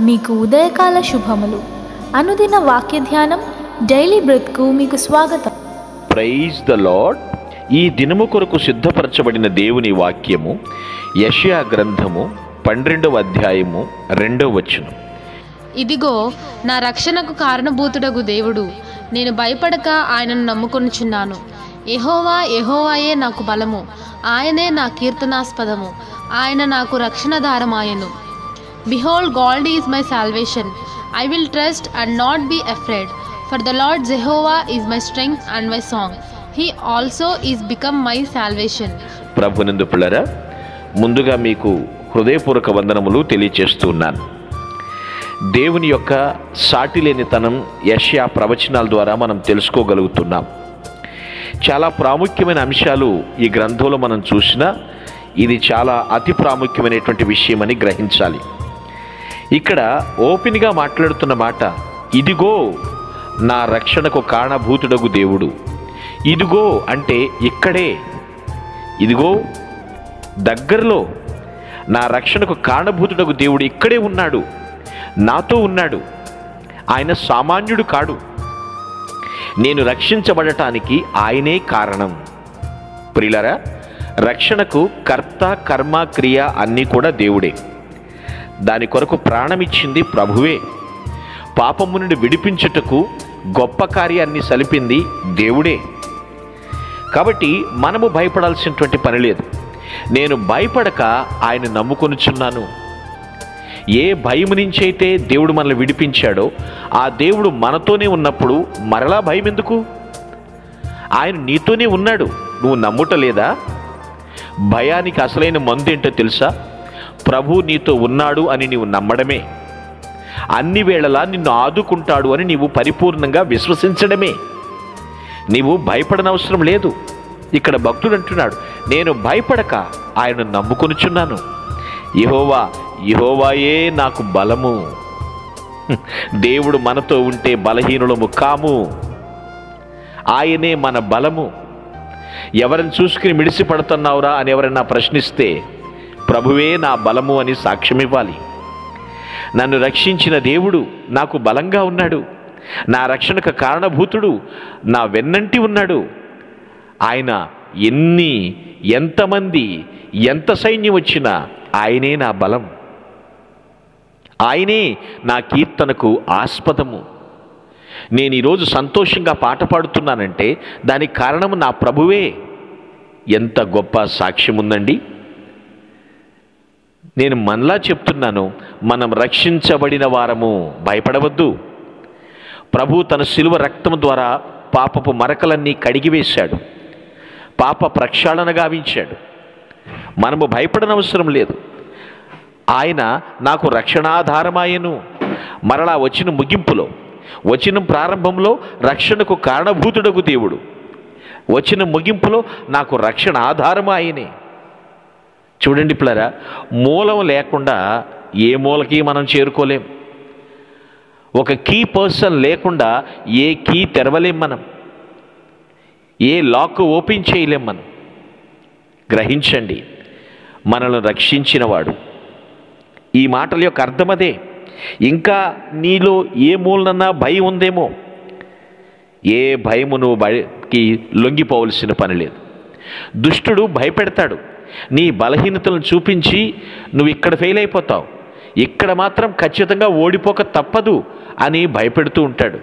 మీకు ఉదయకాల శుభములు. అనుదిన వాక్య ధ్యానం డైలీ బ్రెత్కు మీకు స్వాగతం. Praise the Lord. ఈ దినము కొరకు సిద్ధపరచబడిన దేవుని వాక్యము యెషయా గ్రంథము 12వ అధ్యాయము 2వ వచనం. ఇదిగో నా రక్షణకు కారణభూతుడగు దేవుడు, నేను భయపడక ఆయనను నమ్ముకొనుచున్నాను. యెహోవా యెహోవాయే నాకు బలము, ఆయనే నా కీర్తనాస్పదము, ఆయన నాకు రక్షణధారమాయెను. Behold, God is my salvation. I will trust and not be afraid. For the Lord Jehovah is my strength and my song. He also is become my salvation. ప్రభునందు పిల్లరా, ముందుగా మీకు హృదయపూర్వక వందనములు తెలియచేస్తున్నాను. దేవుని యొక్క సాటిలేనితనం యెషయా ప్రవచనాల ద్వారా మనం తెలుసుకోగలుగుతున్నాం. చాలా ప్రాముఖ్యమైన అంశాలు ఈ గ్రంథంలో మనం చూసినా ఇది చాలా అతి ప్రాముఖ్యమైనటువంటి విషయమని గ్రహించాలి. ఇక్కడ ఓపెన్గా మాట్లాడుతున్న మాట, ఇదిగో నా రక్షణకు కారణభూతుడగు దేవుడు. ఇదిగో అంటే ఇక్కడే, ఇదిగో దగ్గరలో నా రక్షణకు కారణభూతుడగు దేవుడు ఇక్కడే ఉన్నాడు, నాతో ఉన్నాడు. ఆయన సామాన్యుడు కాడు. నేను రక్షించబడటానికి ఆయనే కారణం. ప్రియులారా, రక్షణకు కర్త కర్మ క్రియ అన్నీ కూడా దేవుడే. దాని కొరకు ప్రాణమిచ్చింది ప్రభువే. పాపము నుండి విడిపించుటకు గొప్ప కార్యాన్ని సలిపింది దేవుడే. కాబట్టి మనము భయపడాల్సినటువంటి పని లేదు. నేను భయపడక ఆయన నమ్ముకొనుచున్నాను. ఏ భయం నుంచి అయితే దేవుడు మనల్ని విడిపించాడో ఆ దేవుడు మనతోనే ఉన్నప్పుడు మరలా భయం ఎందుకు? ఆయన నీతోనే ఉన్నాడు. నువ్వు నమ్ముటలేదా? భయానికి అసలైన మందు ఏంటో తెలుసా? ప్రభు నీతో ఉన్నాడు అని నీవు నమ్మడమే. అన్ని వేళలా నిన్ను ఆదుకుంటాడు అని నీవు పరిపూర్ణంగా విశ్వసించడమే. నీవు భయపడనవసరం లేదు. ఇక్కడ భక్తుడు అంటున్నాడు, నేను భయపడక ఆయన నమ్ముకొనుచున్నాను. యెహోవా యెహోవాయే నాకు బలము. దేవుడు మనతో ఉంటే బలహీనులము కాము. ఆయనే మన బలము. ఎవరిని చూసుకుని మిడిసి పడుతున్నావురా అని ఎవరైనా ప్రశ్నిస్తే ప్రభువే నా బలము అని సాక్ష్యమివ్వాలి. నన్ను రక్షించిన దేవుడు నాకు బలంగా ఉన్నాడు. నా రక్షణకు కారణభూతుడు నా వెన్నంటి ఉన్నాడు. ఆయన ఎంతమంది ఎంత సైన్యం వచ్చినా ఆయనే నా బలం. ఆయనే నా కీర్తనకు ఆస్పదము. నేను ఈరోజు సంతోషంగా పాట పాడుతున్నానంటే దానికి కారణము నా ప్రభువే. ఎంత గొప్ప సాక్ష్యం ఉందండి. నేను మనలా చెప్తున్నాను, మనం రక్షించబడిన వారము, భయపడవద్దు. ప్రభు తన శిలువ రక్తము ద్వారా పాపపు మరకలన్నీ కడిగివేశాడు, పాప ప్రక్షాళన గావించాడు. మనము భయపడనవసరం లేదు. ఆయన నాకు రక్షణాధారమాయెను. మరలా వచ్చిన ముగింపులో, వచ్చిన ప్రారంభంలో రక్షణకు కారణభూతుడగు దేవుడు, వచ్చిన ముగింపులో నాకు రక్షణ ఆధారము ఆయనే. చూడండి పిల్లరా, మూలం లేకుండా ఏ మూలకి మనం చేరుకోలేం. ఒక కీ పర్సన్ లేకుండా ఏ కీ తెరవలేం మనం, ఏ లాక్ ఓపెన్ చేయలేం మనం. గ్రహించండి, మనల్ని రక్షించినవాడు. ఈ మాటల యొక్క అర్థం అదే. ఇంకా నీలో ఏ మూలనన్నా భయం ఉందేమో, ఏ భయము నువ్వు భయకి లొంగిపోవలసిన పని లేదు. దుష్టుడు భయపెడతాడు. నీ బలహీనతలను చూపించి నువ్వు ఇక్కడ ఫెయిల్ అయిపోతావు, ఇక్కడ మాత్రం ఖచ్చితంగా ఓడిపోక తప్పదు అని భయపెడుతూ ఉంటాడు.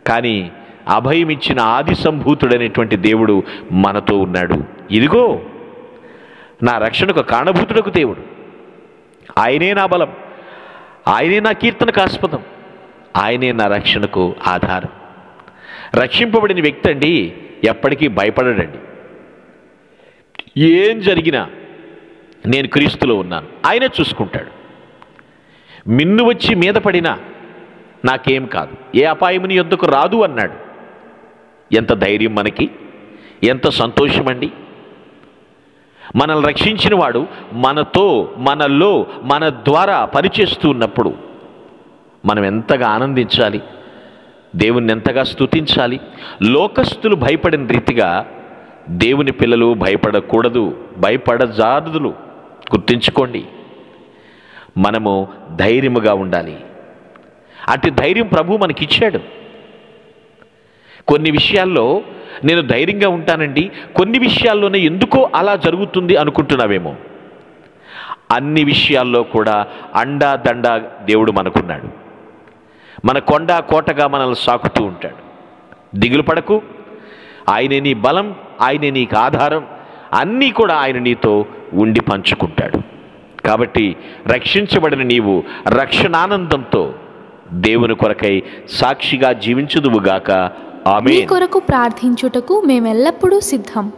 కానీ అభయం ఇచ్చిన ఆది సంభూతుడైనటువంటి దేవుడు మనతో ఉన్నాడు. ఇదిగో నా రక్షణకు కారణభూతుడకు దేవుడు, ఆయనే నా బలం, ఆయనే నా కీర్తనకు ఆస్పదం, ఆయనే నా రక్షణకు ఆధారం. రక్షింపబడిన వ్యక్తి అండి ఎప్పటికీ భయపడడండి. ఏం జరిగినా నేను క్రీస్తులో ఉన్నాను, ఆయనే చూసుకుంటాడు. మిన్ను వచ్చి మీద పడినా నాకేం కాదు, ఏ అపాయముని యొద్దకు రాదు అన్నాడు. ఎంత ధైర్యం మనకి, ఎంత సంతోషమండి. మనల్ని రక్షించిన వాడు మనతో, మనలో, మన ద్వారా పనిచేస్తూ ఉన్నప్పుడు మనం ఎంతగా ఆనందించాలి, దేవుణ్ణి ఎంతగా స్తుతించాలి. లోకస్తులు భయపడిన రీతిగా దేవుని పిల్లలు భయపడకూడదు, భయపడజారుదులు. గుర్తుంచుకోండి, మనము ధైర్యముగా ఉండాలి. అట్టి ధైర్యం ప్రభు మనకిచ్చాడు. కొన్ని విషయాల్లో నేను ధైర్యంగా ఉంటానండి, కొన్ని విషయాల్లోనే ఎందుకో అలా జరుగుతుంది అనుకుంటున్నావేమో. అన్ని విషయాల్లో కూడా అండా దండా దేవుడు మనకున్నాడు. మన కొండ కోటగా మనల్ని సాకుతూ ఉంటాడు. దిగులు పడకు, ఆయనే నీ బలం, ఆయనే నీకు ఆధారం, అన్నీ కూడా ఆయన నీతో ఉండి పంచుకుంటాడు. కాబట్టి రక్షించబడిన నీవు రక్షణానందంతో దేవుని కొరకై సాక్షిగా జీవించుదువుగాక. మీ ఆమేన్. కొరకు ప్రార్థించుటకు మేమెల్లప్పుడూ సిద్ధం.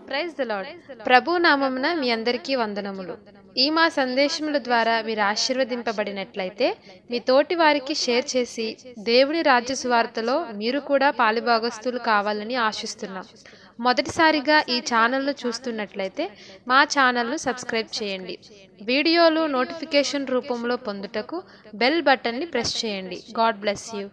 Praise the lord. ప్రభు నామమున మీ అందరికీ వందనములు. ఈ మా సందేశముల ద్వారా మీరు ఆశీర్వదింపబడినట్లయితే మీ తోటి వారికి షేర్ చేసి దేవుని రాజ్య సువార్తలో మీరు కూడా పాలుభాగస్తులు కావాలని ఆశిస్తున్నాం. మొదటిసారిగా ఈ ఛానల్ను చూస్తున్నట్లయితే మా ఛానల్ను సబ్స్క్రైబ్ చేయండి. వీడియోలు నోటిఫికేషన్ రూపంలో పొందుటకు బెల్ బటన్ని ప్రెస్ చేయండి. God bless you.